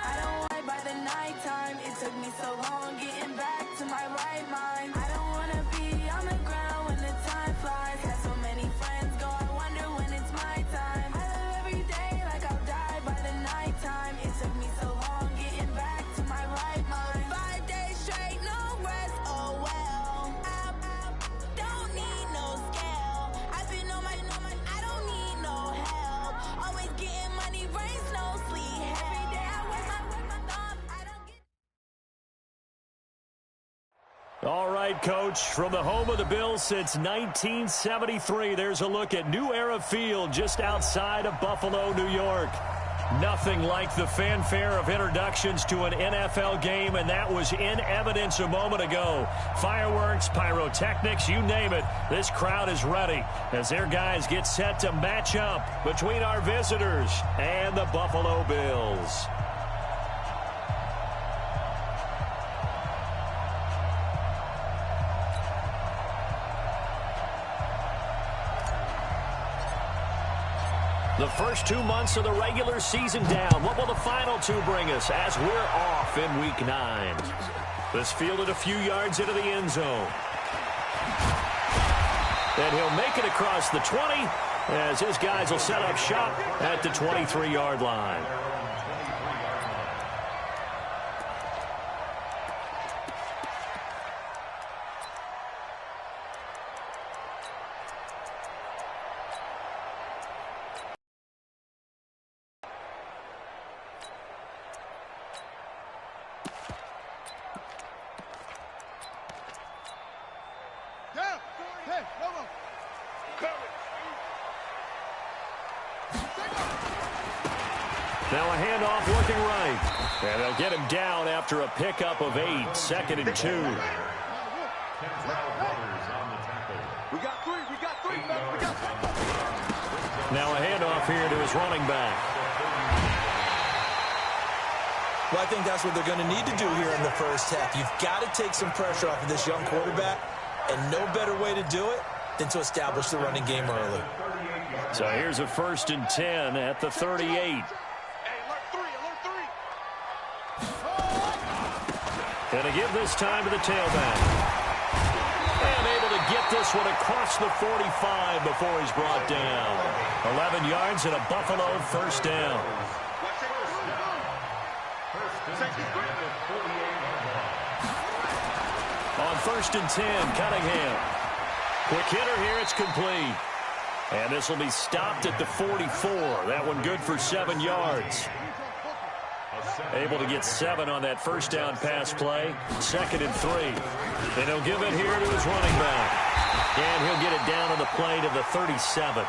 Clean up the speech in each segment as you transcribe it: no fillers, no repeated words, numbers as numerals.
I don't like by the nighttime. It took me so long getting back to my right mind. I don't wanna be on the ground when the time flies. Had so many friends go, I wonder when it's my time. I live every day like I'll die by the nighttime. It took me so long getting back to my right mind. 5 days straight, no rest, oh well. I don't need no scale. I've been on my, I don't need no help. Always getting money, rains, no sleep. Every day I work my thumb, I don't get. All right, Coach, from the home of the Bills since 1973, there's a look at New Era Field just outside of Buffalo, New York. Nothing like the fanfare of introductions to an NFL game, and that was in evidence a moment ago. Fireworks, pyrotechnics, you name it. This crowd is ready as their guys get set to match up between our visitors and the Buffalo Bills. The first 2 months of the regular season down. What will the final two bring us as we're off in Week 9? This fielded a few yards into the end zone. And he'll make it across the 20 as his guys will set up shop at the 23-yard line. Now a handoff looking right. And they'll get him down after a pickup of 8, 2nd and 2. Now a handoff here to his running back. Well, I think that's what they're going to need to do here in the first half. You've got to take some pressure off of this young quarterback, and no better way to do it than to establish the running game early. So here's a 1st and 10 at the 38. And to give this time to the tailback. And able to get this one across the 45 before he's brought down. 11 yards and a Buffalo first down. On 1st and 10, Cunningham. Quick hitter here, it's complete. And this will be stopped at the 44. That one good for 7 yards. Able to get 7 on that first down pass play. 2nd and 3. And he'll give it here to his running back. And he'll get it down on the play to the 37.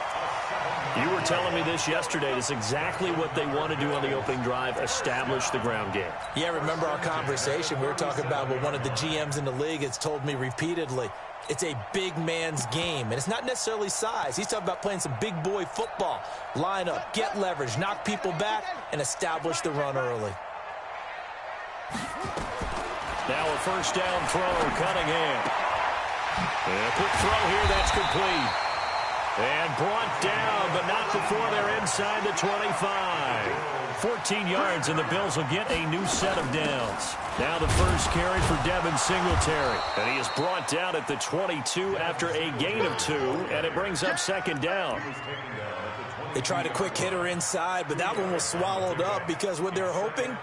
You were telling me this yesterday. It's exactly what they want to do on the opening drive, establish the ground game. Yeah, remember our conversation. We were talking about what one of the GMs in the league has told me repeatedly. It's a big man's game, and it's not necessarily size. He's talking about playing some big boy football. Line up, get leverage, knock people back, and establish the run early. Now a first down throw, Cunningham. And a quick throw here, that's complete. And brought down, but not before they're inside the 25. 14 yards, and the Bills will get a new set of downs. Now the first carry for Devin Singletary. And he is brought down at the 22 after a gain of 2, and it brings up 2nd down. They tried a quick hitter inside, but that one was swallowed up because what they're hoping,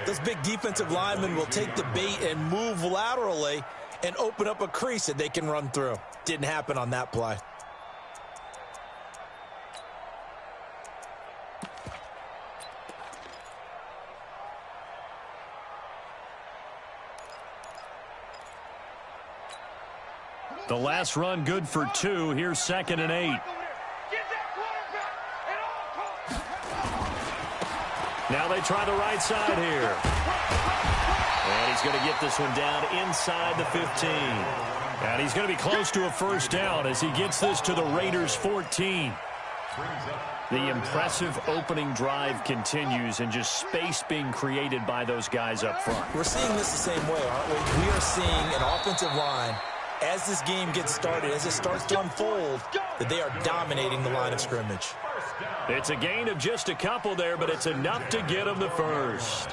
those big defensive linemen will take the bait and move laterally and open up a crease that they can run through. Didn't happen on that play. The last run good for 2. Here's 2nd and 8. Now they try the right side here. And he's going to get this one down inside the 15. And he's going to be close to a first down as he gets this to the Raiders' 14. The impressive opening drive continues, and just space being created by those guys up front. We're seeing this the same way, aren't we? We are seeing an offensive line, as this game gets started, as it starts to unfold, that they are dominating the line of scrimmage. It's a gain of just a couple there, but it's enough to get them the first.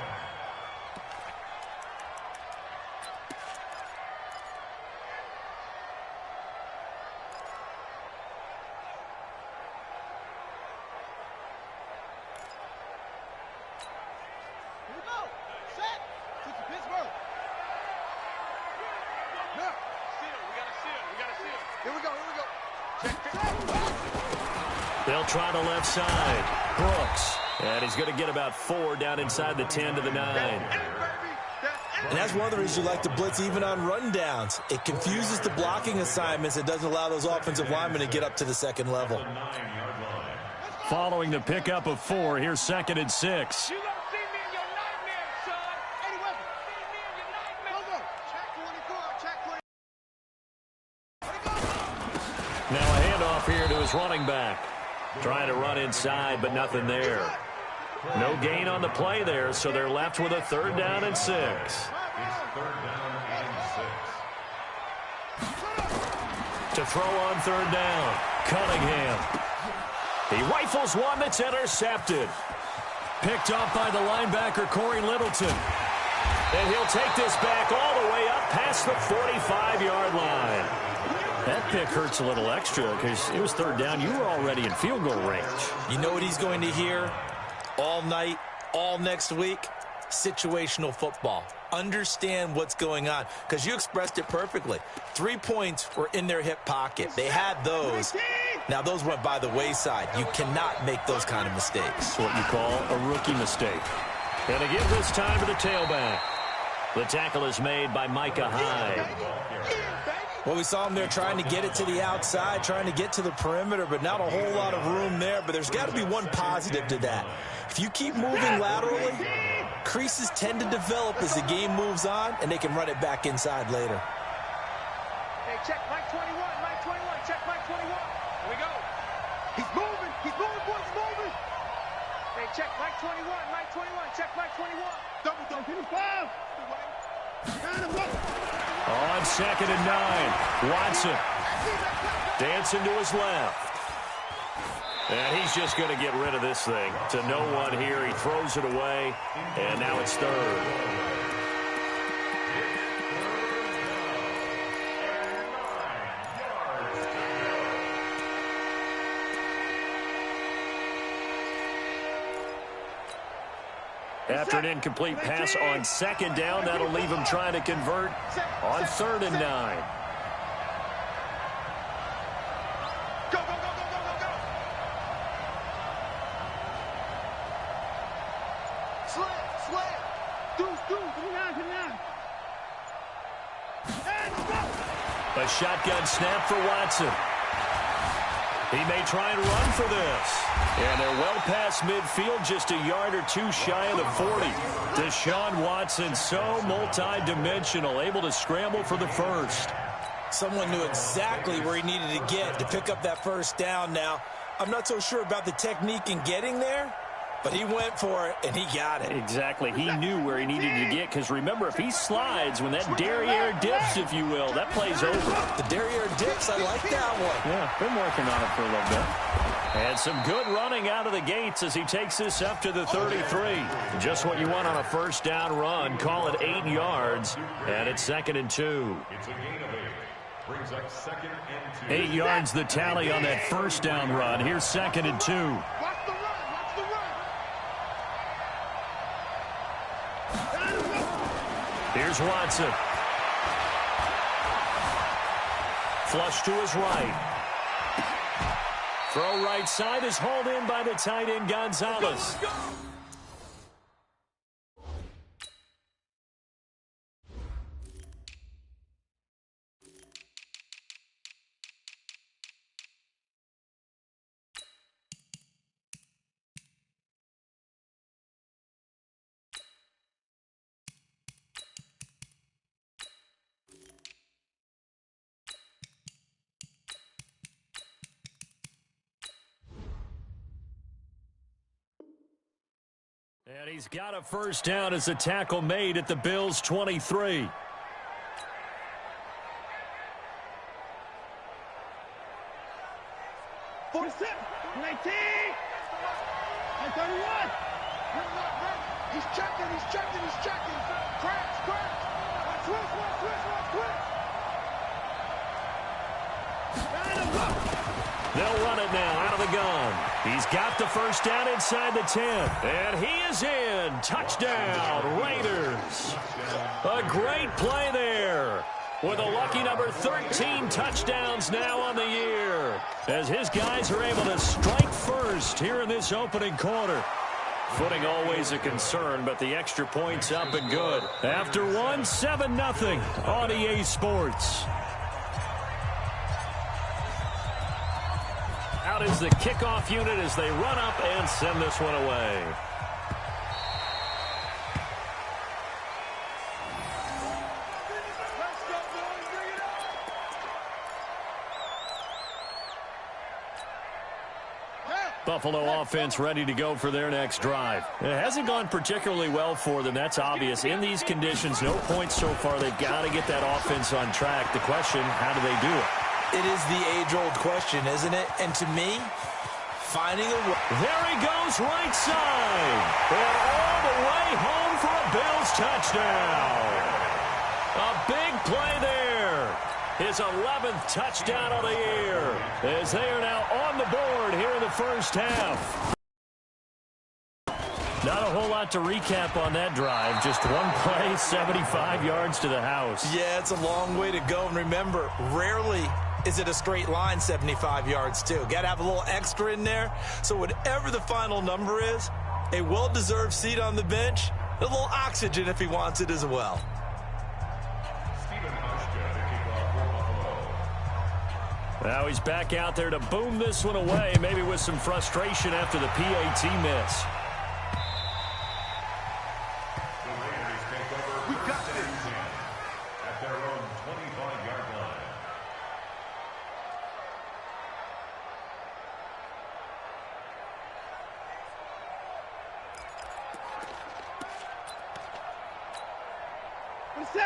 They'll try the left side. Brooks. And he's going to get about 4 down inside the 10 to the 9. And that's one of the reasons you like to blitz even on rundowns. It confuses the blocking assignments. It doesn't allow those offensive linemen to get up to the second level. Following the pickup of 4, here's 2nd and 6. Now a handoff here to his running back. Trying to run inside, but nothing there. No gain on the play there, so they're left with a 3rd down and 6. To throw on 3rd down, Cunningham. He rifles one that's intercepted. Picked off by the linebacker, Corey Littleton. And he'll take this back all the way up past the 45-yard line. That pick hurts a little extra because it was 3rd down. You were already in field goal range. You know what he's going to hear all night, all next week? Situational football. Understand what's going on, because you expressed it perfectly. 3 points were in their hip pocket. They had those. Now, those went by the wayside. You cannot make those kind of mistakes. It's what you call a rookie mistake. And again this time to the tailback. The tackle is made by Micah Hyde. Well, we saw him there trying to get it to the outside, trying to get to the perimeter, but not a whole lot of room there. But there's got to be one positive to that. If you keep moving laterally, creases tend to develop as the game moves on, and they can run it back inside later. Hey, check Mike 21, Mike 21, check Mike 21. Here we go. He's moving, boys, moving. Hey, check Mike 21, Mike 21, check Mike 21. Double, hit him 5. On 2nd and 9, Watson dancing to his left. And he's just going to get rid of this thing to no one here. He throws it away, and now it's 3rd. After an incomplete pass on 2nd down, that'll leave him trying to convert on 3rd and 9. Go, go, go, go, go, go, go. Slam. Do, now. A shotgun snap for Watson. He may try and run for this. And they're well past midfield, just a yard or 2 shy of the 40. Deshaun Watson, so multi-dimensional, able to scramble for the 1st. Someone knew exactly where he needed to get to pick up that 1st down now. I'm not so sure about the technique in getting there, but he went for it, and he got it. Exactly. He knew where he needed to get, because remember, if he slides, when that derriere dips, if you will, that play's over. The derriere dips, I like that one. Yeah, been working on it for a little bit. And some good running out of the gates as he takes this up to the 33. Just what you want on a 1st down run. Call it 8 yards, and it's 2nd and 2. 8 yards the tally on that 1st down run. Here's 2nd and 2. Watch the run. Here's Watson. Flush to his right. Throw right side is hauled in by the tight end Gonzalez. And he's got a 1st down as a tackle made at the Bills' 23. He's checking. Cracks. They'll run it now out of the gun. He's got the 1st down inside the 10. And he is in. Touchdown, Raiders. A great play there. with a lucky number 13 touchdowns now on the year, as his guys are able to strike first here in this opening quarter. Footing always a concern, but the extra point's up and good. After one, 7-0 on EA Sports. Out is the kickoff unit as they run up and send this one away. Buffalo offense ready to go for their next drive. It hasn't gone particularly well for them. That's obvious. In these conditions, no points so far. They've got to get that offense on track. The question, how do they do it? It is the age-old question, isn't it? And to me, finding a way. There he goes right side. And all the way home for a Bills touchdown. A big play there. His 11th touchdown of the year, as they are now on the board here in the first half. Not a whole lot to recap on that drive. Just one play, 75 yards to the house. Yeah, it's a long way to go. And remember, rarely is it a straight line 75 yards, too. Got to have a little extra in there. So whatever the final number is, a well-deserved seat on the bench, a little oxygen if he wants it as well. Now he's back out there to boom this one away, maybe with some frustration after the PAT miss. We got this at their own 25-yard line.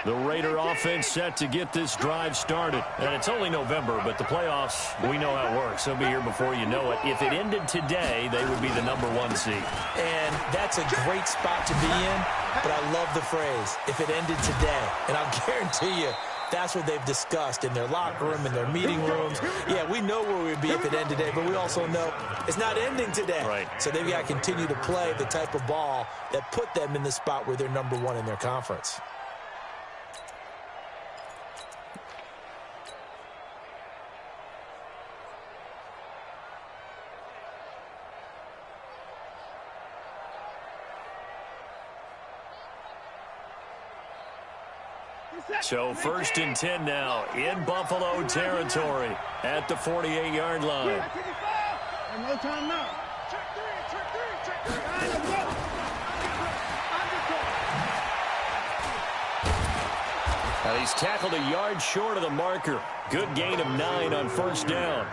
The Raider offense set to get this drive started. And it's only November, but the playoffs, we know how it works. They'll be here before you know it. If it ended today, they would be the #1 seed. And that's a great spot to be in, but I love the phrase, if it ended today. And I'll guarantee you, that's what they've discussed in their locker room, in their meeting rooms. Yeah, we know where we'd be if it ended today, but we also know it's not ending today. Right. So they've got to continue to play the type of ball that put them in the spot where they're #1 in their conference. So 1st and 10 now in Buffalo territory at the 48-yard line. And no time now. Check three. He's tackled a yard short of the marker. Good gain of 9 on 1st down.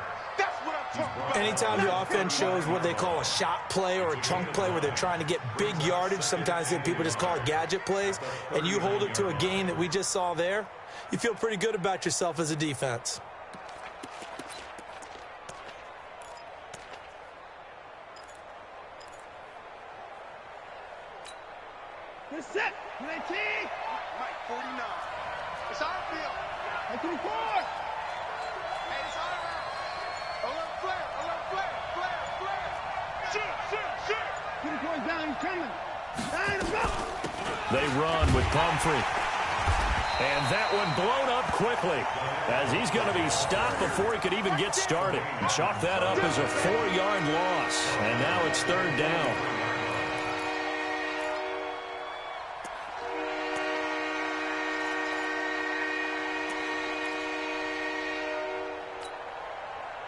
Anytime the offense shows what they call a shot play or a chunk play where they're trying to get big yardage, sometimes people just call it gadget plays, and you hold it to a gain that we just saw there, you feel pretty good about yourself as a defense. We're set. 19. Mike, 49. It's our field. 24. Hey, it's our flare. Shoot. 24 down, he's coming. They run with Pumphrey. And that one blown up quickly, as he's going to be stopped before he could even get started. Chalk that up as a 4-yard loss, and now it's 3rd down.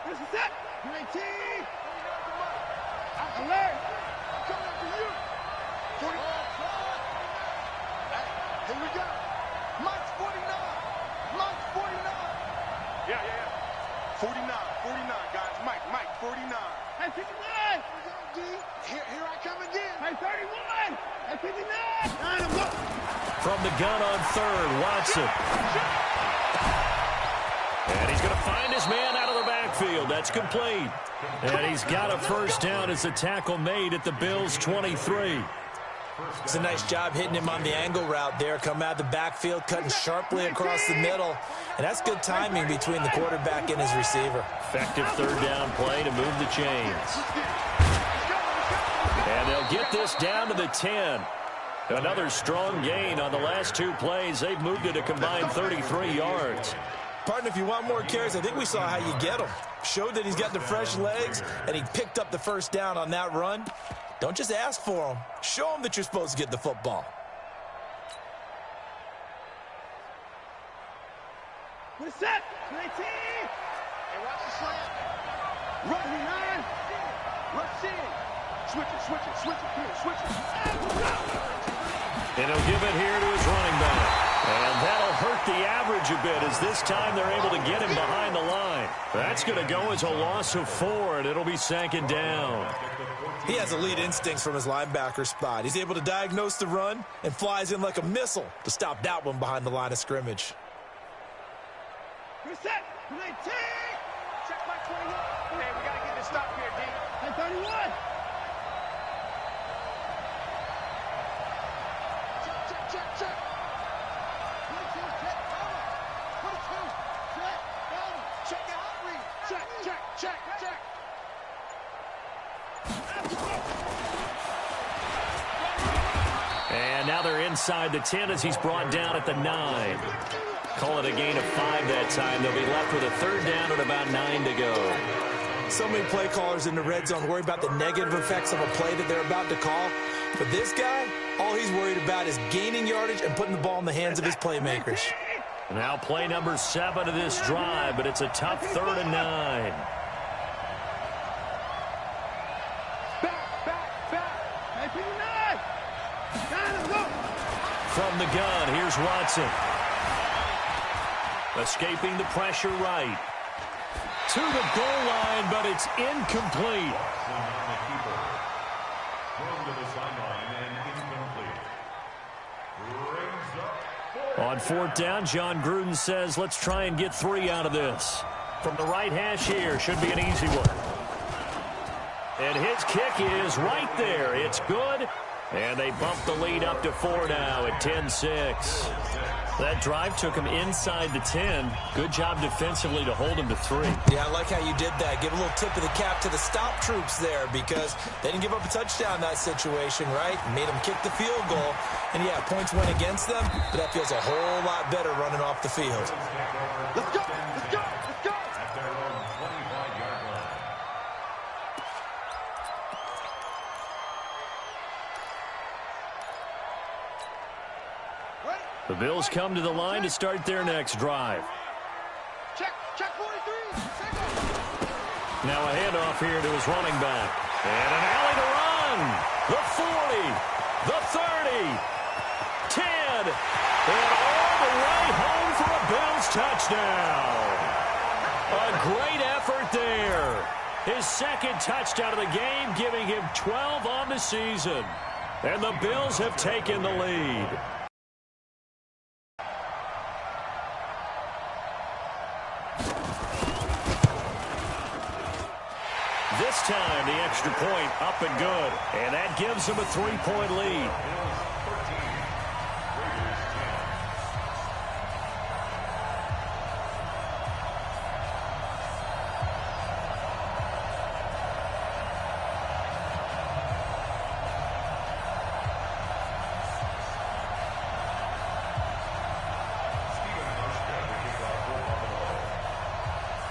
This is it. 19. Alert. I'm coming up to you. 40. Here we go. Mike's 49. Yeah. 49, guys. Mike, 49. Hey, 59. Here I come again. Hey, 31. Hey, 59. From the gun on 3rd, Watson. And he's going to find his man out of the backfield. That's complete. And he's got a 1st down as the tackle made at the Bills' 23. It's a nice job hitting him on the angle route there. Come out of the backfield, cutting sharply across the middle. And that's good timing between the quarterback and his receiver. Effective 3rd down play to move the chains. And they'll get this down to the 10. Another strong gain on the last 2 plays. They've moved it a combined 33 yards. Partner, if you want more carries, I think we saw how you get them. Showed that he's got the fresh legs, and he picked up the first down on that run. Don't just ask for them. Show them that you're supposed to get the football. We're set. 19. Hey, watch the slant. Run, 9. Rush in. Switch it. Come here, switch it. And he'll give it here to his running back. And that'll hurt the average a bit as this time they're able to get him behind the line. That's going to go as a loss of 4, and it'll be 2nd down. He has elite instincts from his linebacker spot. He's able to diagnose the run and flies in like a missile to stop that one behind the line of scrimmage. We're set. 19. Check my 21. Hey, we got to get this stop here, D. And 31. Check. 22, check, cover. 22, check, cover. Check out, read. Check. And now they're inside the 10 as he's brought down at the 9. Call it a gain of 5 that time. They'll be left with a 3rd down and about 9 to go. So many play callers in the red zone worry about the negative effects of a play that they're about to call. But this guy, all he's worried about is gaining yardage and putting the ball in the hands of his playmakers. Now play number 7 of this drive, but it's a tough 3rd and 9. Back. Hey, 9. From the gun, here's Watson. Escaping the pressure right. To the goal line, but it's incomplete. On 4th down, John Gruden says, let's try and get 3 out of this. From the right hash here, should be an easy one. And his kick is right there. It's good. And they bump the lead up to 4 now at 10-6. That drive took him inside the 10. Good job defensively to hold him to 3. Yeah, I like how you did that. Give a little tip of the cap to the stop troops there because they didn't give up a touchdown in that situation, right? Made them kick the field goal. And, yeah, points went against them, but that feels a whole lot better running off the field. Let's go. At their own 25-yard line. The Bills come to the line to start their next drive. Check 43. Now a handoff here to his running back. And an alley to run. The 40, the 30, 10, and all the way home for a Bills touchdown. A great effort there. His 2nd touchdown of the game, giving him 12 on the season. And the Bills have taken the lead. This time, the extra point up and good. And that gives them a 3-point lead.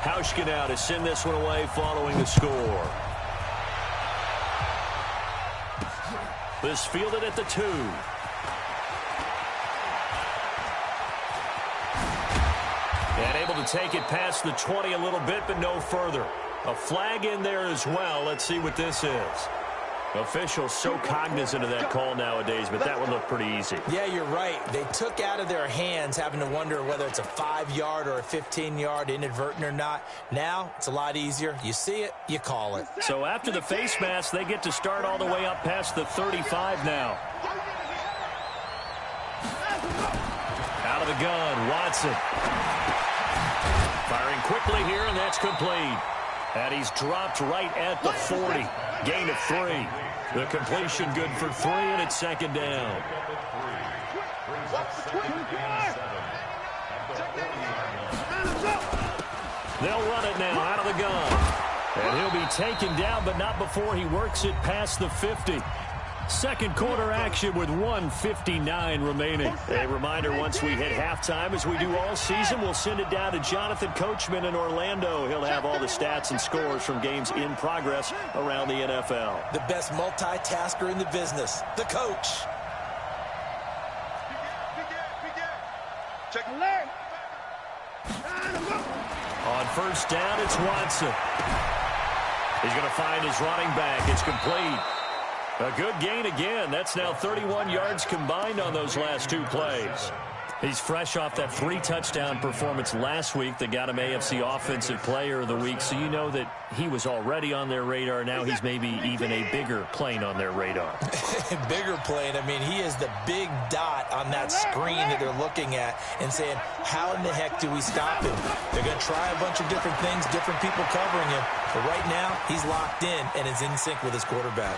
Hauschka now to send this one away following the score. This fielded at the 2. And able to take it past the 20 a little bit, but no further. A flag in there as well. Let's see what this is. Officials so cognizant of that call nowadays, but that one looked pretty easy. Yeah, you're right. They took out of their hands having to wonder whether it's a 5-yard or a 15-yard inadvertent or not. Now, it's a lot easier. You see it, you call it. So after the face mask, they get to start all the way up past the 35 now. Out of the gun, Watson. Firing quickly here, and that's complete. And he's dropped right at the 40. Gain of 3. The completion good for 3, and it's 2nd down. They'll run it now out of the gun. And he'll be taken down, but not before he works it past the 50. Second quarter action with 1:59 remaining. A reminder, once we hit halftime, as we do all season, we'll send it down to Jonathan Coachman in Orlando. He'll have all the stats and scores from games in progress around the NFL. The best multitasker in the business, the coach. Check alert. On first down, it's Watson. He's going to find his running back. It's complete. A good gain again. That's now 31 yards combined on those last two plays. He's fresh off that 3-touchdown performance last week that got him AFC Offensive Player of the Week, so you know that he was already on their radar. Now he's maybe even a bigger plane on their radar. Bigger plane. I mean, he is the big dot on that screen that they're looking at and saying, how in the heck do we stop him? They're going to try a bunch of different things, different people covering him, but right now he's locked in and is in sync with his quarterback.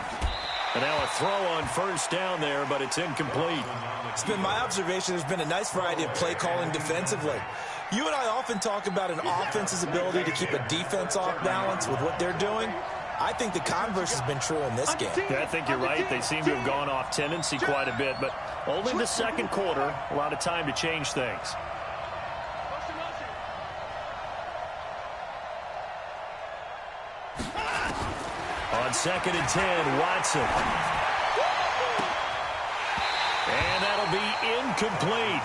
And now a throw on first down there, but it's incomplete. It's been my observation there's been a nice variety of play calling defensively. You and I often talk about an offense's ability to keep a defense off balance with what they're doing. I think the converse has been true in this game. Yeah, I think you're right. They seem to have gone off tendency quite a bit, but only the second quarter, a lot of time to change things. On 2nd and 10, Watson. And that'll be incomplete.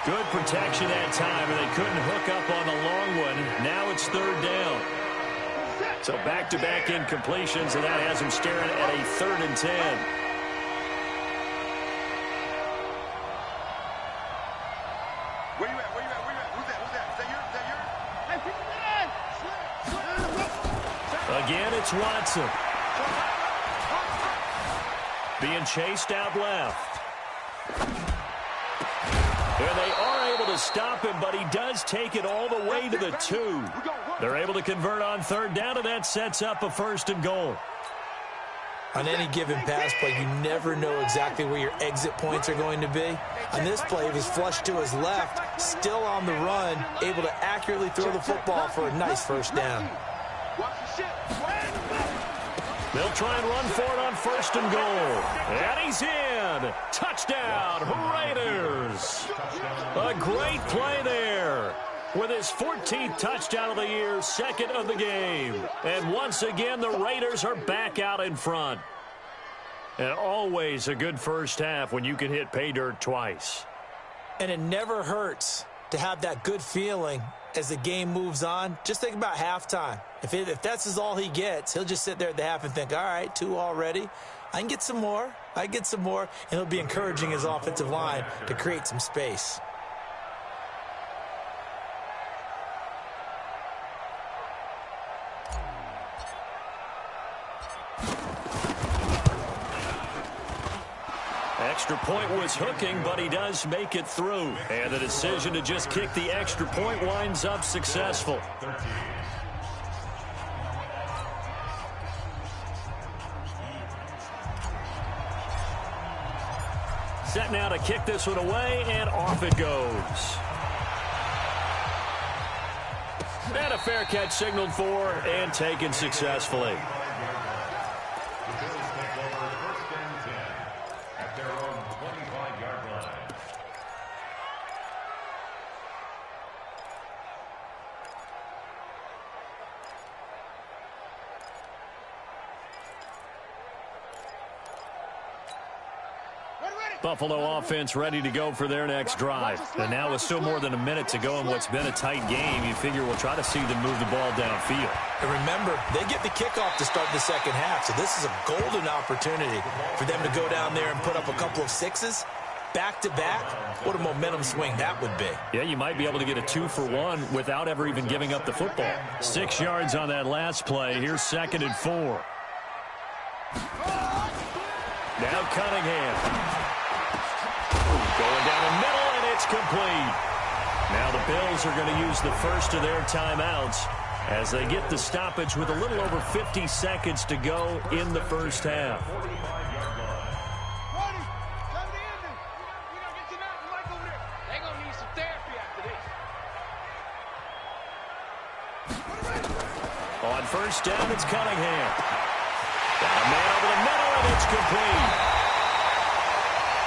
Good protection that time, and they couldn't hook up on the long one. Now it's third down. So back-to-back incompletions, and that has him staring at a 3rd and 10. Where you at? Where you at? Where you at? Who's that? Who's that? Is that yours? Is that yours? Hey, pick it up! Again, it's Watson. Being chased out left. And they are able to stop him, but he does take it all the way to the 2. They're able to convert on third down, and that sets up a 1st and goal. On any given pass play, you never know exactly where your exit points are going to be. On this play, he was flushed to his left, still on the run, able to accurately throw the football for a nice 1st down. They'll try and run for it on 1st and goal. And he's in. Touchdown, Raiders. A great play there. With his 14th touchdown of the year, 2nd of the game. And once again, the Raiders are back out in front. And always a good first half when you can hit pay dirt twice. And it never hurts to have that good feeling as the game moves on. Just think about halftime. If that's all he gets, he'll just sit there at the half and think, all right, 2 already. I can get some more. I get some more. And he'll be encouraging his offensive line to create some space. Extra point was hooking, but he does make it through. And the decision to just kick the extra point winds up successful. Set now to kick this one away, and off it goes. And a fair catch signaled for and taken successfully. Buffalo offense ready to go for their next drive. And now with still more than a minute to go in what's been a tight game, you figure we'll try to see them move the ball downfield. And remember, they get the kickoff to start the second half, so this is a golden opportunity for them to go down there and put up a couple of 6s. Back-to-back, what a momentum swing that would be. Yeah, you might be able to get a 2-for-1 without ever even giving up the football. 6 yards on that last play. Here's 2nd and 4. Now Cunningham. Going down the middle, and it's complete. Now the Bills are going to use the first of their timeouts as they get the stoppage with a little over 50 seconds to go in the first half. On first down, it's Cunningham. Got a man over the middle, and it's complete.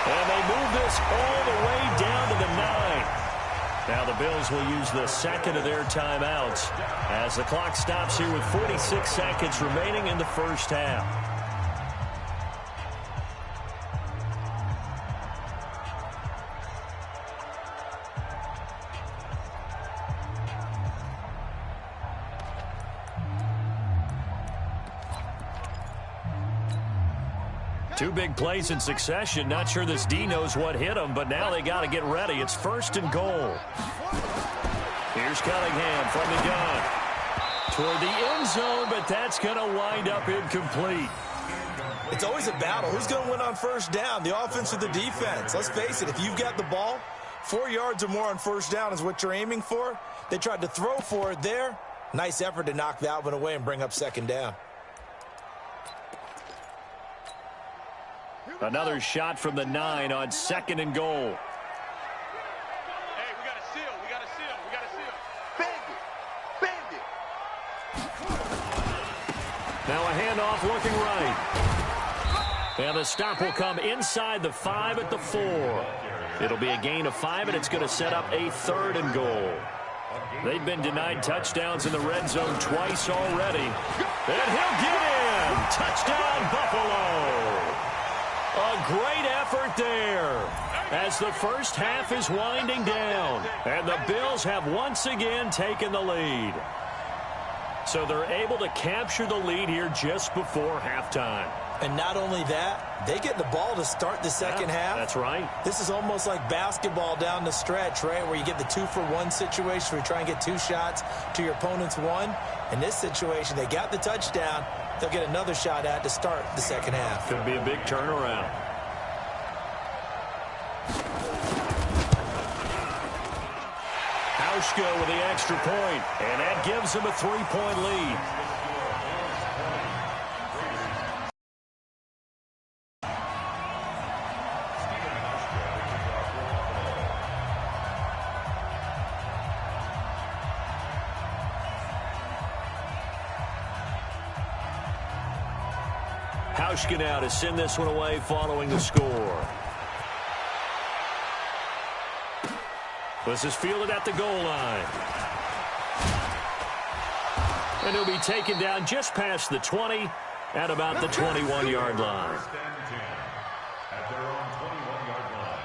And they move this all the way down to the 9. Now the Bills will use the second of their timeouts as the clock stops here with 46 seconds remaining in the first half. Two big plays in succession. Not sure this D knows what hit him, but now they got to get ready. It's 1st and goal. Here's Cunningham from the gun. Toward the end zone, but that's going to wind up incomplete. It's always a battle. Who's going to win on first down, the offense or the defense? Let's face it, if you've got the ball, 4 yards or more on first down is what you're aiming for. They tried to throw for it there. Nice effort to knock that one away and bring up 2nd down. Another shot from the 9 on 2nd and goal. Hey, we got a seal. We got a seal. We got a seal. Bend it. Now a handoff looking right. And the stop will come inside the 5 at the 4. It'll be a gain of 5, and it's going to set up a 3rd and goal. They've been denied touchdowns in the red zone twice already. And he'll get in. Touchdown, Buffalo. A great effort there as the first half is winding down. And the Bills have once again taken the lead. So they're able to capture the lead here just before halftime. And not only that, they get the ball to start the second half. That's right. This is almost like basketball down the stretch, right, where you get the 2-for-1 situation where you try and get 2 shots to your opponent's 1. In this situation, they got the touchdown. They'll get another shot at to start the second half. Could be a big turnaround. Hauschka with the extra point, and that gives them a 3-point lead. Hauschka now to send this one away following the score. This is fielded at the goal line. And he'll be taken down just past the 20 at about the 21-yard line. At their own 21-yard line.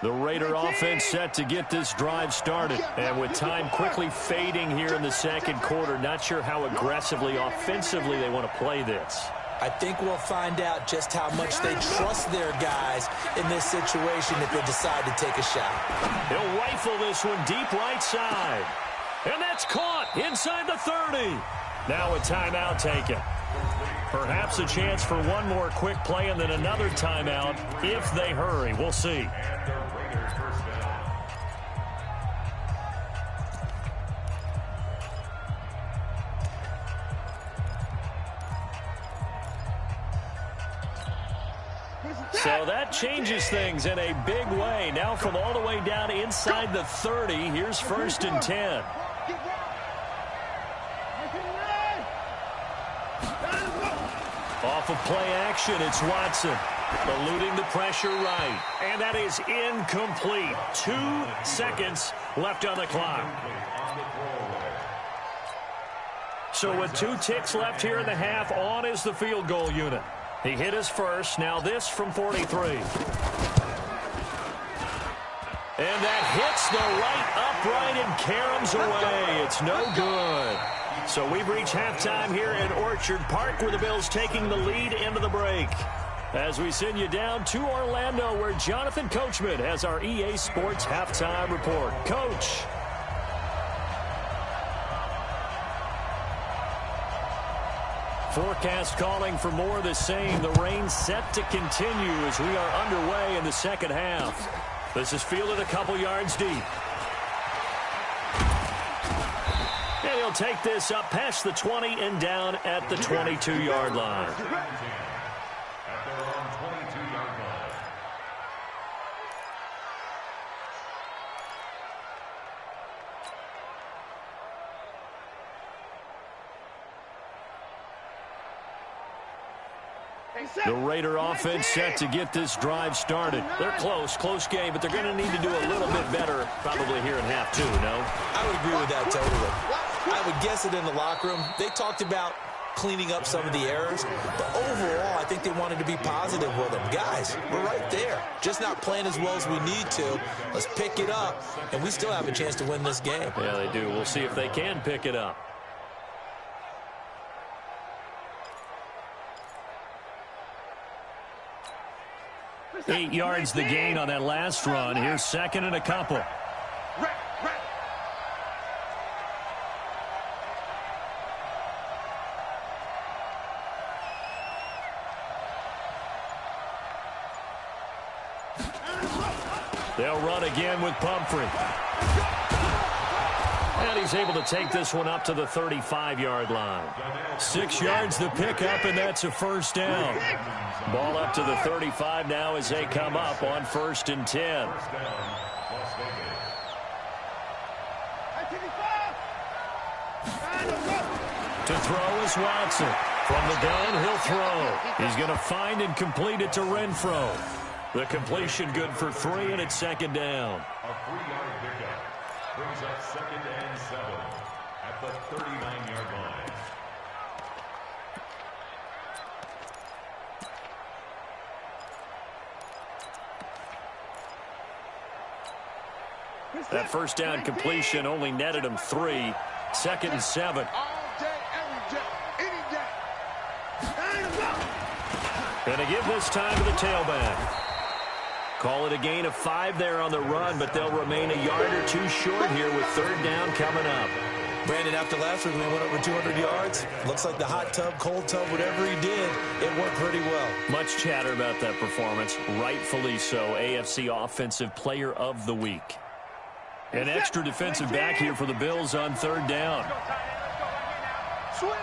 The Raider offense set to get this drive started. And with time quickly fading here in the second quarter, not sure how aggressively, offensively they want to play this. I think we'll find out just how much they trust their guys in this situation if they decide to take a shot. He'll rifle this one deep right side. And that's caught inside the 30. Now a timeout taken. Perhaps a chance for one more quick play and then another timeout if they hurry. We'll see. So that changes things in a big way. Now from all the way down inside the 30, here's 1st and 10. Off of play action, it's Watson. Eluding the pressure right. And that is incomplete. 2 seconds left on the clock. So with 2 ticks left here in the half, on is the field goal unit. He hit his first. Now this from 43. And that hits the right upright and caroms away. It's no good. So we've reached halftime here at Orchard Park with the Bills taking the lead into the break. As we send you down to Orlando where Jonathan Coachman has our EA Sports halftime report. Coach. Forecast calling for more of the same. The rain set to continue as we are underway in the second half. This is fielded a couple yards deep. They'll take this up past the 20 and down at the 22-yard line. At their own 22-yard line. The Raider offense set to get this drive started. They're close game, but they're going to need to do a little bit better probably here in half two, no? I would agree with that totally. I would guess it in the locker room. They talked about cleaning up some of the errors, but overall, I think they wanted to be positive with them. Guys, we're right there. Just not playing as well as we need to. Let's pick it up, and we still have a chance to win this game. Yeah, they do. We'll see if they can pick it up. 8 yards the gain on that last run. Here's second and a couple. They'll run again with Pumphrey. And he's able to take this one up to the 35-yard line. 6 yards the pickup, and that's a first down. Ball up to the 35 now as they come up on 1st and 10. To throw is Watson. From the gun, he'll throw. He's going to find and complete it to Renfro. The completion good for 3, and it's 2nd down. A 3-yard pickup brings up 2nd and 7 at the 39-yard line. That first down completion only netted him 3. 2nd and 7. And to give this time to the tailback. Call it a gain of 5 there on the run, but they'll remain a yard or 2 short here with 3rd down coming up. Brandon, after last week, we went over 200 yards. Looks like the hot tub, cold tub, whatever he did, it worked pretty well. Much chatter about that performance. Rightfully so. AFC Offensive Player of the Week. An extra defensive back here for the Bills on 3rd down. Switch.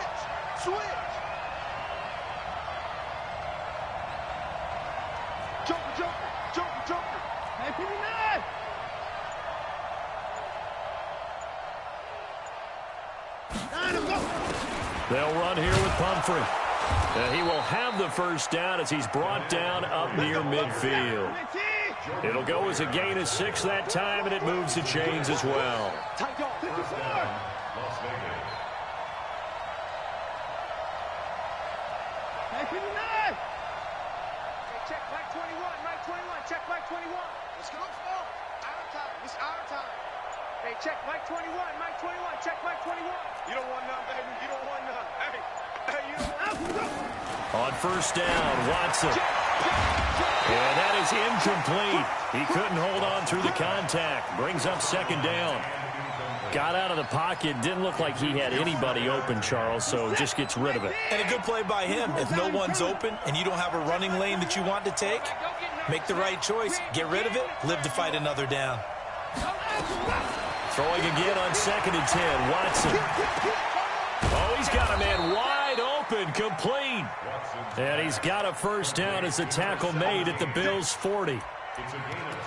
Joker. Hey, 59. They'll run here with Pumphrey. And he will have the first down as he's brought down up near midfield. It'll go as a gain of 6 that time, and it moves the chains as well. First down, Las Vegas. Hey, 59. Hey, check Mike 21. Check Mike 21. Let's go. Our time. It's our time. Hey, check Mike 21. Check Mike 21. You don't want none, baby. You don't want none. Hey, you don't want none. On first down, Watson. And that is incomplete. He couldn't hold on through the contact. Brings up 2nd down. Got out of the pocket. Didn't look like he had anybody open, Charles, so just gets rid of it. And a good play by him. If no one's open and you don't have a running lane that you want to take, make the right choice. Get rid of it. Live to fight another down. Throwing again on 2nd and 10. Watson. Oh, he's got a man wide open, complete. And he's got a first down as the tackle made at the Bills' 40.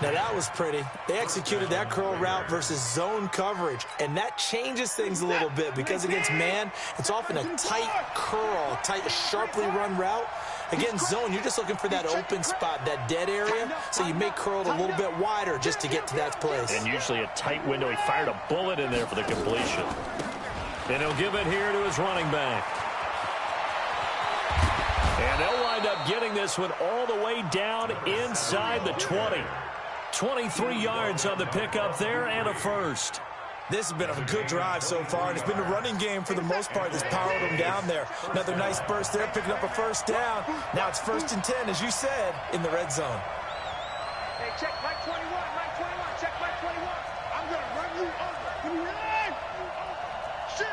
Now, that was pretty. They executed that curl route versus zone coverage, and that changes things a little bit because against man, it's often a tight curl, tight, sharply run route. Against zone, you're just looking for that open spot, that dead area, so you make curl a little bit wider just to get to that place. And usually a tight window. He fired a bullet in there for the completion. And he'll give it here to his running back. And they'll wind up getting this one all the way down inside the 20. 23 yards on the pickup there and a first. This has been a good drive so far, and it's been a running game for the most part that's powered them down there. Another nice burst there, picking up a first down. Now it's 1st and 10, as you said, in the red zone. Hey, check Mike 21. Check Mike 21. I'm going to run you over. 59. Shit.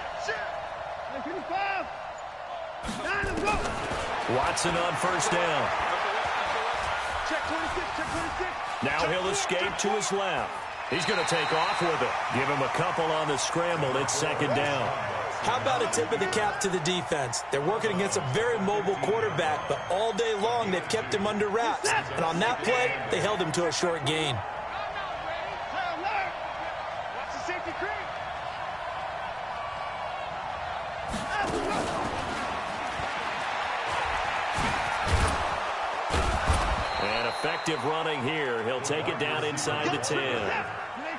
Hey, 55. 9, let's go. Watson on first down. Check 26. Now he'll escape to his left. He's going to take off with it. Give him a couple on the scramble. It's 2nd down. How about a tip of the cap to the defense? They're working against a very mobile quarterback, but all day long they've kept him under wraps. And on that play, they held him to a short gain. And effective running here. He'll take it down inside the 10.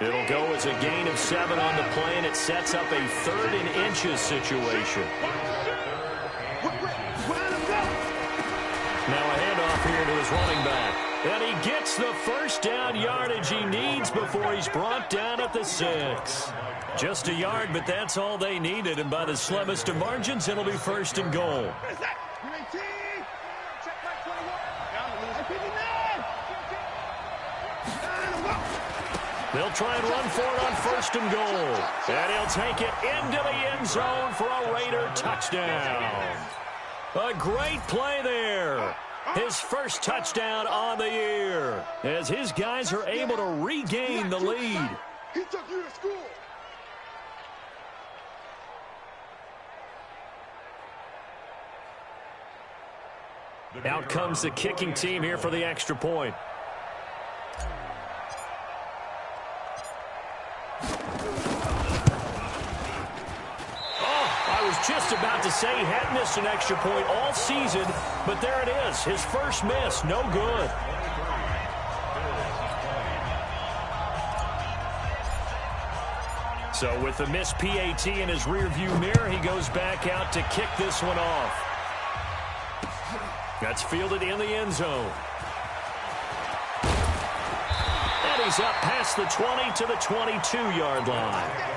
It'll go as a gain of 7 on the play, and it sets up a 3rd and inches situation. Now a handoff here to his running back. And he gets the first down yardage he needs before he's brought down at the 6. Just a yard, but that's all they needed. And by the slimmest of margins, it'll be 1st and goal. They'll try and run for it on 1st and goal. And he'll take it into the end zone for a Raider touchdown. A great play there. His first touchdown on the year, as his guys are able to regain the lead. He took you to school. Out comes the kicking team here for the extra point. Just about to say he hadn't missed an extra point all season, but there it is. His first miss, no good. So with the missed PAT in his rearview mirror, he goes back out to kick this one off. That's fielded in the end zone. And he's up past the 20 to the 22-yard line.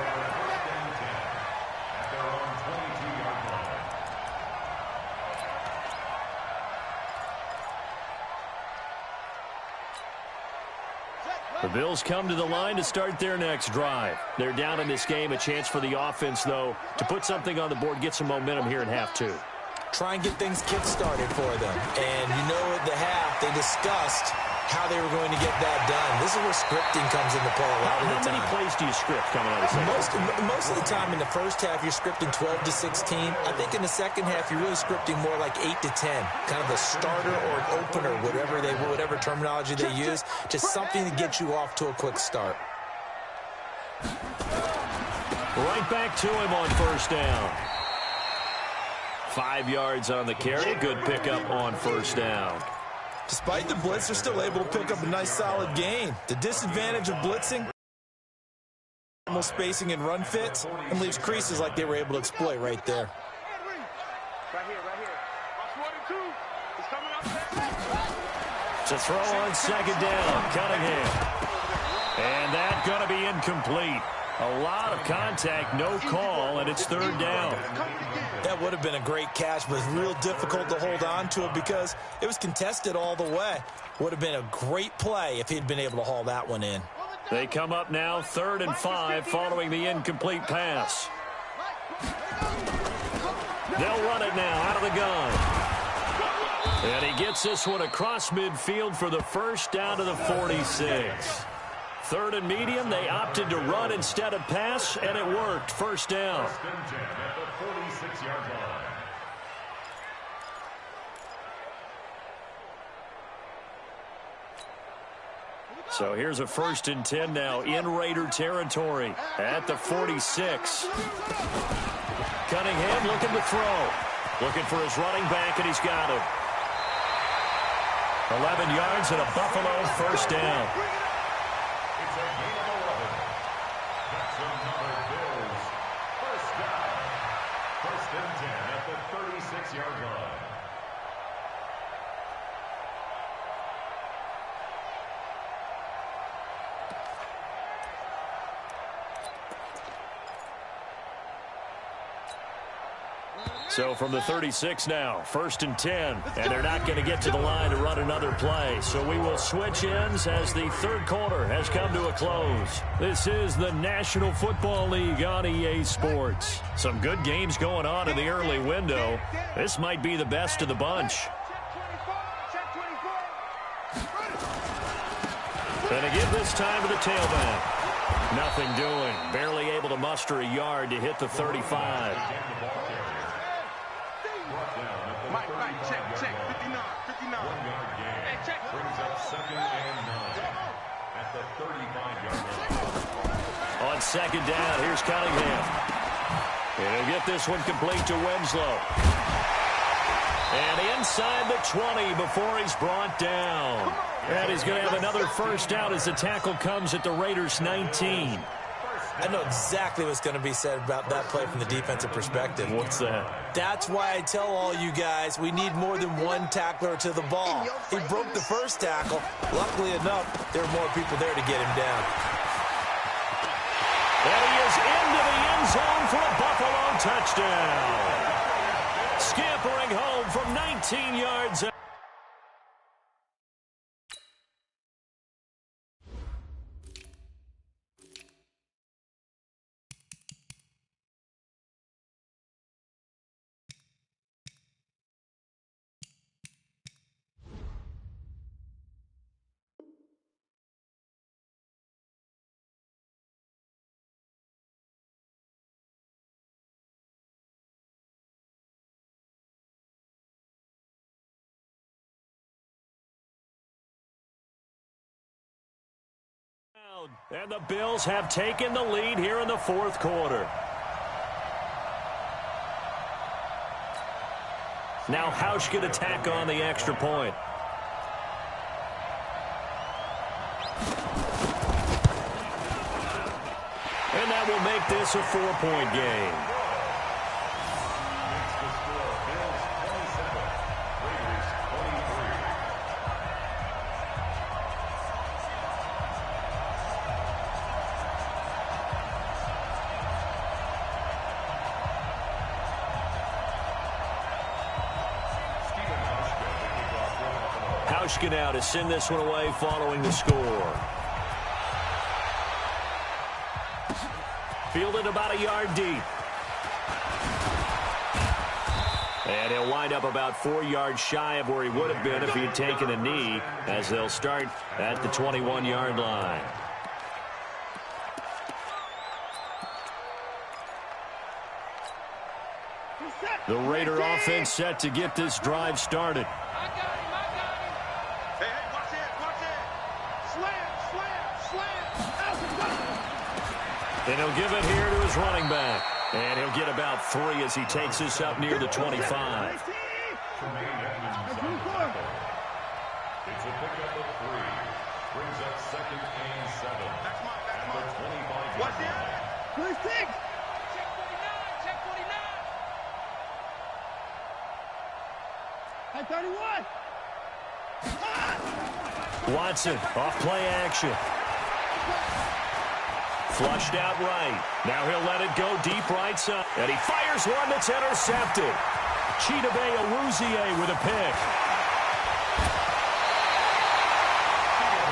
The Bills come to the line to start their next drive. They're down in this game. A chance for the offense, though, to put something on the board, get some momentum here in half 2. Try and get things kick-started for them. And you know at the half, they discussed how they were going to get that done. This is where scripting comes into play a lot of the time. How many plays do you script coming out of the second? Most of the time in the first half, you're scripting 12 to 16. I think in the second half, you're really scripting more like 8 to 10. Kind of a starter or an opener, whatever terminology they use. Just something to get you off to a quick start. Right back to him on 1st down. 5 yards on the carry. Good pickup on 1st down. Despite the blitz, they're still able to pick up a nice, solid gain. The disadvantage of blitzing, spacing and run fits, and leaves creases like they were able to exploit right there. Right here. Watch 1 and 2. He's coming up. To throw on 2nd down, Cunningham. And that's going to be incomplete. A lot of contact, no call, and it's 3rd down. That would have been a great catch, but it's real difficult to hold on to it because it was contested all the way. Would have been a great play if he'd been able to haul that one in. They come up now 3rd and 5 following the incomplete pass. They'll run it now out of the gun. And he gets this one across midfield for the first down to the 46. 3rd and medium, they opted to run instead of pass, and it worked. 1st down. First and 10 at the 46-yard line. So here's a 1st and 10 now in Raider territory at the 46. Cunningham looking to throw. Looking for his running back, and he's got him. 11 yards and a Buffalo 1st down. It's a gain of 11. That's another Bills. 1st down. 1st and 10 at the 36-yard line. So from the 36 now, 1st and 10, and they're not going to get to the line to run another play. So we will switch ends as the 3rd quarter has come to a close. This is the National Football League on EA Sports. Some good games going on in the early window. This might be the best of the bunch. And again this time to the tailback. Nothing doing. Barely able to muster a yard to hit the 35. Mike, check, 59. 1 yard gain. Hey, check. Brings up 2nd and 9 at the 35-yard line. On 2nd down, here's Cunningham. And he'll get this one complete to Winslow. And inside the 20 before he's brought down. And he's going to have another first down as the tackle comes at the Raiders' 19. I know exactly what's going to be said about that play from the defensive perspective. What's that? That's why I tell all you guys we need more than one tackler to the ball. He broke the first tackle. Luckily enough, there were more people there to get him down. And he is into the end zone for a Buffalo touchdown. Scampering home from 19 yards out. And the Bills have taken the lead here in the 4th quarter. Now Hausch can attack on the extra point. And that will make this a 4-point game. Out to send this one away following the score. Fielded about a yard deep. And he'll wind up about 4 yards shy of where he would have been if he had taken a knee, as they'll start at the 21-yard line. The Raider offense set to get this drive started. And he'll give it here to his running back. And he'll get about 3 as he takes this up near the 25. It's a pickup of 3. Brings up 2nd and 7. At the 25-yard line. Check 49. At 31. Watson off play action. Flushed out right. Now he'll let it go deep right side. And he fires one that's intercepted. Chidobe Awuzie with a pick.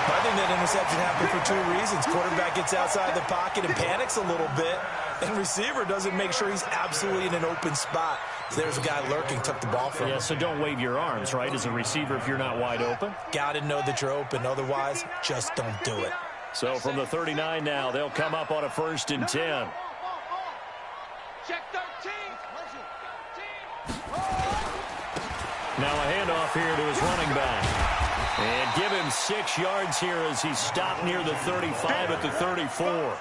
I think that interception happened for 2 reasons. Quarterback gets outside the pocket and panics a little bit. And receiver doesn't make sure he's absolutely in an open spot. So there's a guy lurking, took the ball from him. Yeah, so don't wave your arms, right, as a receiver if you're not wide open. Got to know that you're open. Otherwise, just don't do it. So from the 39 now, they'll come up on a 1st and 10. Check 13. Now a handoff here to his running back. And give him 6 yards here as he's stopped near the 35 at the 34.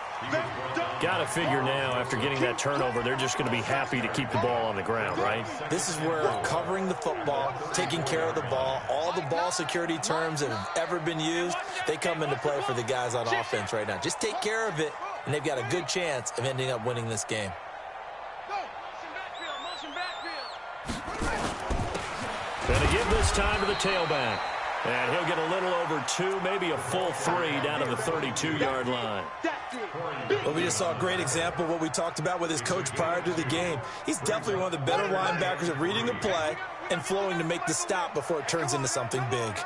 Got to figure now, after getting that turnover, they're just going to be happy to keep the ball on the ground, right? This is where covering the football, taking care of the ball, all the ball security terms that have ever been used, they come into play for the guys on offense right now. Just take care of it, and they've got a good chance of ending up winning this game. Going to give this time to the tailback. And he'll get a little over 2, maybe a full 3 down to the 32-yard line. Well, we just saw a great example of what we talked about with his coach prior to the game. He's definitely one of the better linebackers at reading the play and flowing to make the stop before it turns into something big.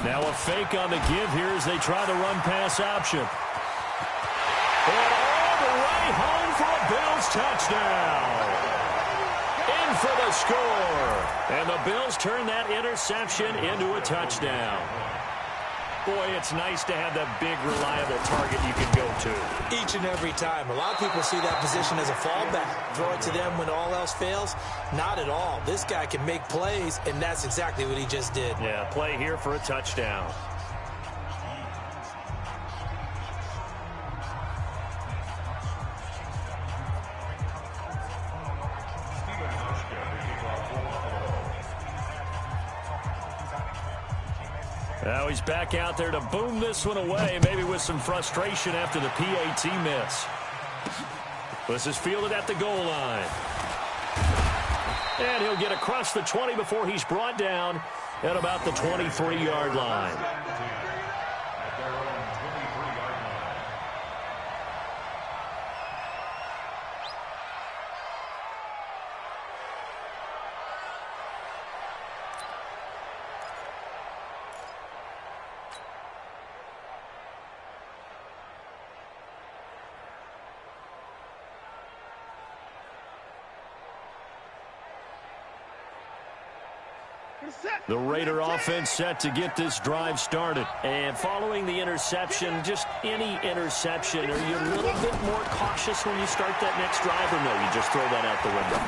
Now a fake on the give here as they try the run-pass option. And all the way home for a Bills touchdown. In for the score. And the Bills turn that interception into a touchdown. Boy, it's nice to have that big, reliable target you can go to. Each and every time. A lot of people see that position as a fallback. Throw it to them when all else fails. Not at all. This guy can make plays, and that's exactly what he just did. Yeah, play here for a touchdown. Now he's back out there to boom this one away, maybe with some frustration after the PAT miss. This is fielded at the goal line. And he'll get across the 20 before he's brought down at about the 23-yard line. The Raider offense set to get this drive started. And following the interception, just any interception, are you a little bit more cautious when you start that next drive, or no, you just throw that out the window?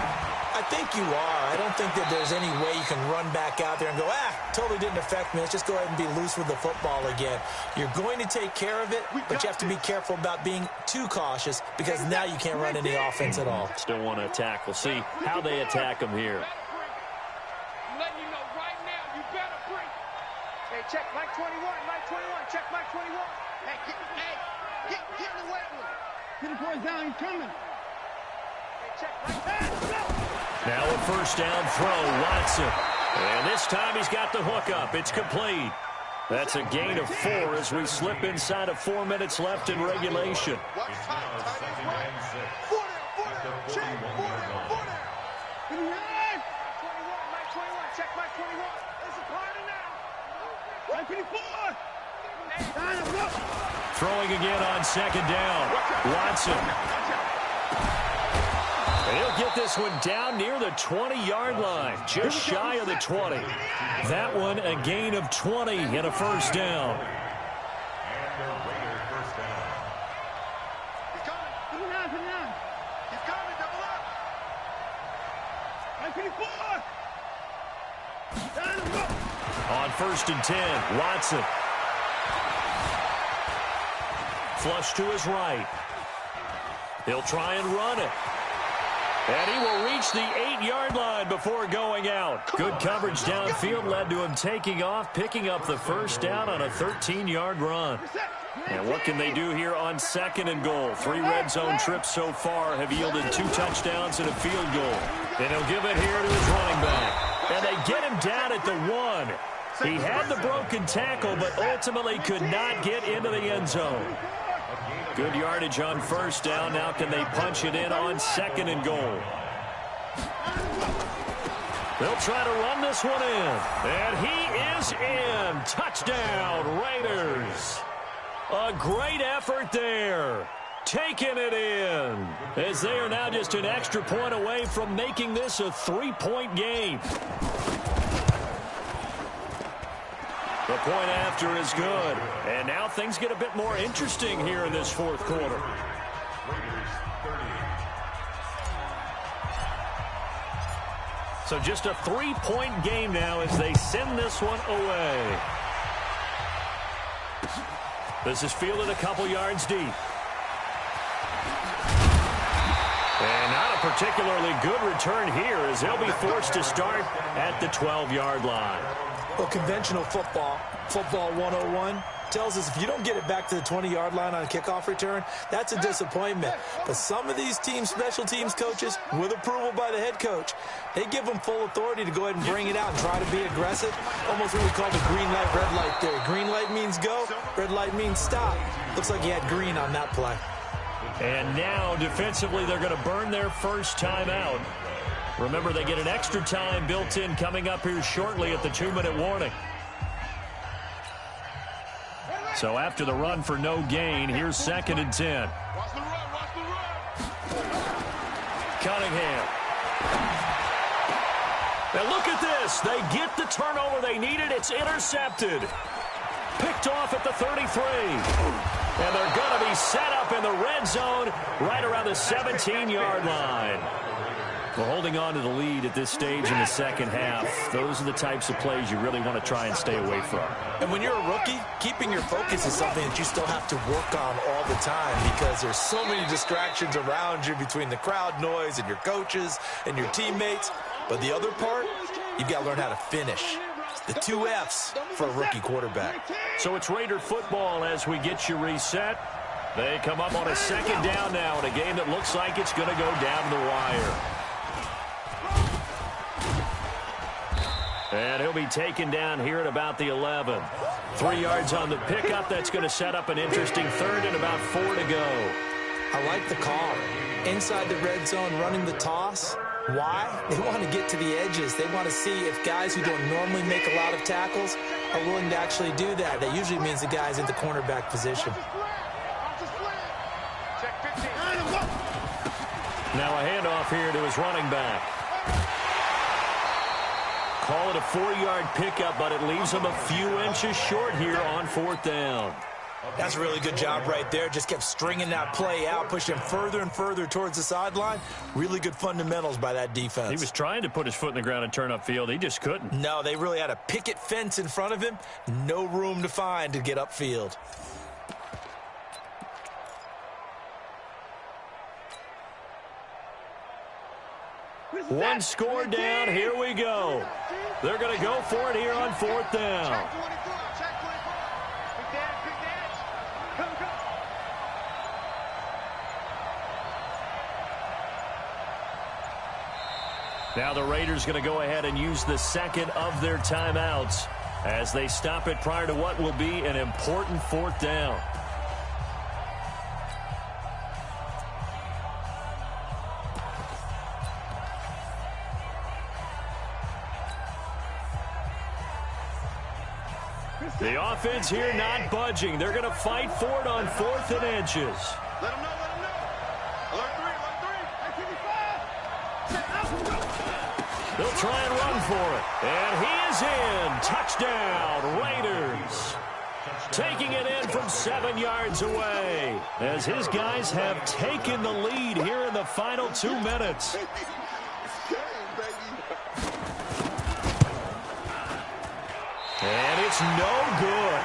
I think you are. I don't think that there's any way you can run back out there and go, totally didn't affect me. Let's just go ahead and be loose with the football again. You're going to take care of it, but you have to be careful about being too cautious because now you can't run any offense at all. Still want to attack. We'll see how they attack them here. Check Mike 21, Mike 21, check Mike 21. Hey, get in the weight room. Get the boys down, he's coming. Hey, check Mike 10. Now a first down throw, Watson. And this time he's got the hook up. It's complete. That's a gain of 4 as we slip inside of 4 minutes left in regulation. Watch time. Time is right. 4 down. Check 4 down. Give me your 21, Mike 21, check Mike 21. It's a party now. Throwing again on second down. Watson. And he'll get this one down near the 20-yard line, just shy of the 20. That one a gain of 20 and a first down. And the Raider first down. He's coming. Put him down. He's coming. Double up. Mike 24. On first and 10, Watson. Flush to his right. He'll try and run it. And he will reach the 8-yard line before going out. Good coverage downfield led to him taking off, picking up the first down on a 13-yard run. And what can they do here on second and goal? 3 red zone trips so far have yielded 2 touchdowns and a field goal. And he'll give it here to his running back. And they get him down at the 1. He had the broken tackle, but ultimately could not get into the end zone. Good yardage on first down. Now can they punch it in on second and goal? They'll try to run this one in. And he is in. Touchdown, Raiders. A great effort there. Taking it in. As they are now just an extra point away from making this a 3-point game. The point after is good. And now things get a bit more interesting here in this fourth quarter. So just a 3-point game now as they send this one away. This is fielded a couple yards deep. And not a particularly good return here as they'll be forced to start at the 12-yard line. Well, conventional football 101, tells us if you don't get it back to the 20-yard line on a kickoff return, that's a disappointment. But some of these teams, special teams coaches, with approval by the head coach, they give them full authority to go ahead and bring it out and try to be aggressive. Almost what we call the green light, red light theory. Green light means go, red light means stop. Looks like he had green on that play. And now, defensively, they're going to burn their first time out. Remember, they get an extra time built in coming up here shortly at the 2-minute warning. So after the run for no gain, here's second and 10. Watch the run, watch the run. Cunningham. Now look at this. They get the turnover they needed. It's intercepted. Pick picked off at the 33. And they're going to be set up in the red zone right around the 17-yard line. Well, holding on to the lead at this stage in the second half, those are the types of plays you really want to try and stay away from. And when you're a rookie, keeping your focus is something that you still have to work on all the time because there's so many distractions around you between the crowd noise and your coaches and your teammates. But the other part, you've got to learn how to finish. The 2 F's for a rookie quarterback. So it's Raider football as we get you reset. They come up on a second down now in a game that looks like it's going to go down the wire. And he'll be taken down here at about the 11. 3 yards on the pickup. That's going to set up an interesting third and about 4 to go. I like the call. Inside the red zone, running the toss. Why? They want to get to the edges. They want to see if guys who don't normally make a lot of tackles are willing to actually do that. That usually means the guy's in the cornerback position. Now a handoff here to his running back. Call it a 4-yard pickup, but it leaves him a few inches short here on 4th down. That's a really good job right there. Just kept stringing that play out, pushing him further and further towards the sideline. Really good fundamentals by that defense. He was trying to put his foot in the ground and turn upfield. He just couldn't. No, they really had a picket fence in front of him. No room to find to get upfield. One score down. Here we go. They're going to go for it here on 4th down. Now the Raiders going to go ahead and use the second of their timeouts as they stop it prior to what will be an important 4th down. The offense here not budging. They're going to fight for it on 4th and inches. Let them know, let them know. Alert 3. They'll try and run for it. And he is in. Touchdown, Raiders. Taking it in from 7 yards away as his guys have taken the lead here in the final 2 minutes. And it's no good.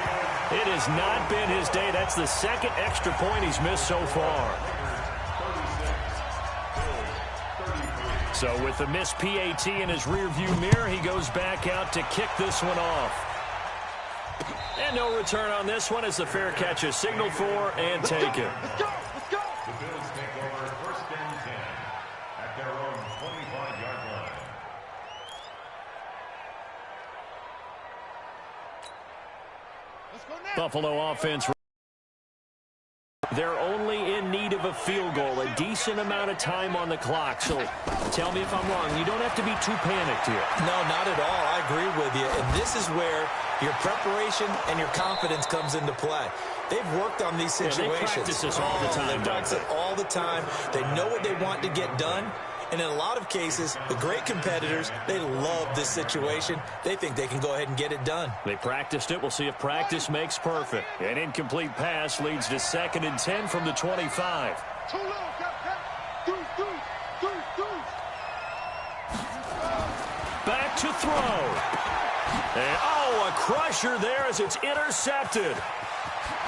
It has not been his day. That's the second extra point he's missed so far. So with the missed PAT in his rearview mirror, he goes back out to kick this one off. And no return on this one as the fair catch is signaled for and taken. Let's go, let's go. The Bills take over 1st and 10 at their own 25-yard line. Let's go now. Buffalo offense. They're only in need of a field goal, a decent amount of time on the clock. So tell me if I'm wrong. You don't have to be too panicked here. No, not at all. I agree with you. And this is where your preparation and your confidence comes into play. They've worked on these situations. Yeah, they practice this all the time. They practice it all the time. They know what they want to get done. And in a lot of cases, the great competitors, they love this situation. They think they can go ahead and get it done. They practiced it. We'll see if practice makes perfect. An incomplete pass leads to 2nd and 10 from the 25. Too low, deuce. Back to throw. And, oh, a crusher there as it's intercepted.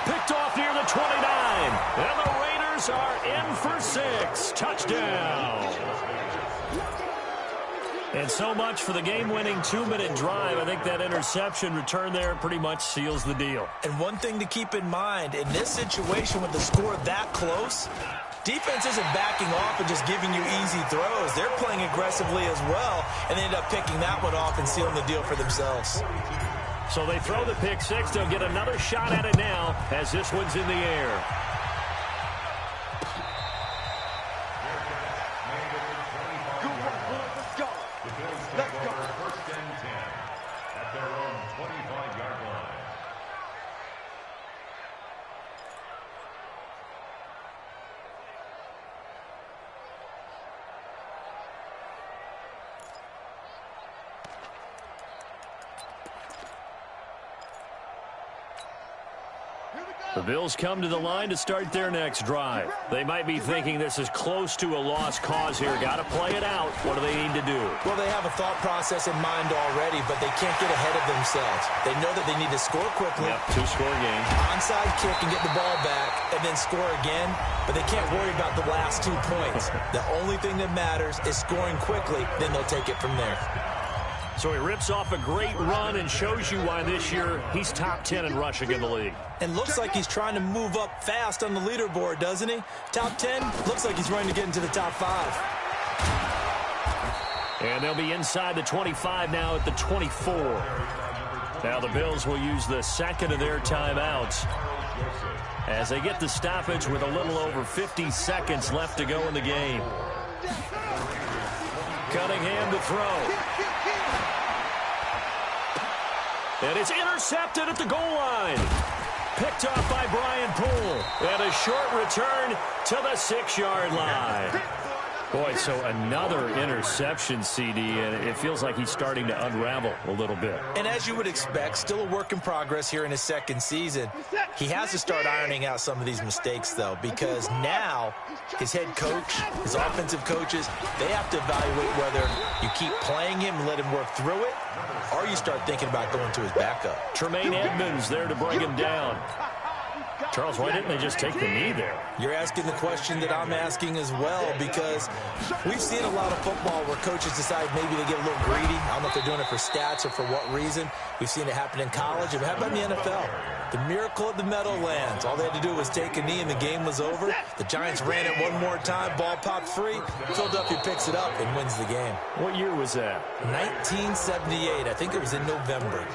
Picked off near the 29. And the Raiders are in for 6. Touchdown. And so much for the game-winning 2-minute drive. I think that interception return there pretty much seals the deal. And one thing to keep in mind, in this situation with the score that close, defense isn't backing off and just giving you easy throws. They're playing aggressively as well, and they end up picking that one off and sealing the deal for themselves. So they throw the pick six. They'll get another shot at it now as this one's in the air. The Bills come to the line to start their next drive. They might be thinking this is close to a lost cause here. Got to play it out. What do they need to do? Well, they have a thought process in mind already, but they can't get ahead of themselves. They know that they need to score quickly. Yep, two-score game. Onside kick and get the ball back and then score again, but they can't worry about the last 2 points. The only thing that matters is scoring quickly, then they'll take it from there. So he rips off a great run and shows you why this year he's top 10 in rushing in the league. And looks like he's trying to move up fast on the leaderboard, doesn't he? Top 10, looks like he's running to get into the top 5. And they'll be inside the 25 now at the 24. Now the Bills will use the second of their timeouts as they get the stoppage with a little over 50 seconds left to go in the game. Cunningham to throw. And it's intercepted at the goal line. Picked off by Brian Poole. And a short return to the 6-yard line. Boy, so another interception, CD, and it feels like he's starting to unravel a little bit. And as you would expect, still a work in progress here in his second season. He has to start ironing out some of these mistakes, though, because now his head coach, his offensive coaches, they have to evaluate whether you keep playing him and let him work through it, or you start thinking about going to his backup. Tremaine Edmonds there to bring him down. Charles, why didn't they just take the knee there? You're asking the question that I'm asking as well, because we've seen a lot of football where coaches decide maybe they get a little greedy. I don't know if they're doing it for stats or for what reason. We've seen it happen in college. And how about in the NFL? The miracle of the Meadowlands. All they had to do was take a knee and the game was over. The Giants ran it one more time. Ball popped free. Philadelphia picks it up and wins the game. What year was that? 1978. I think it was in November.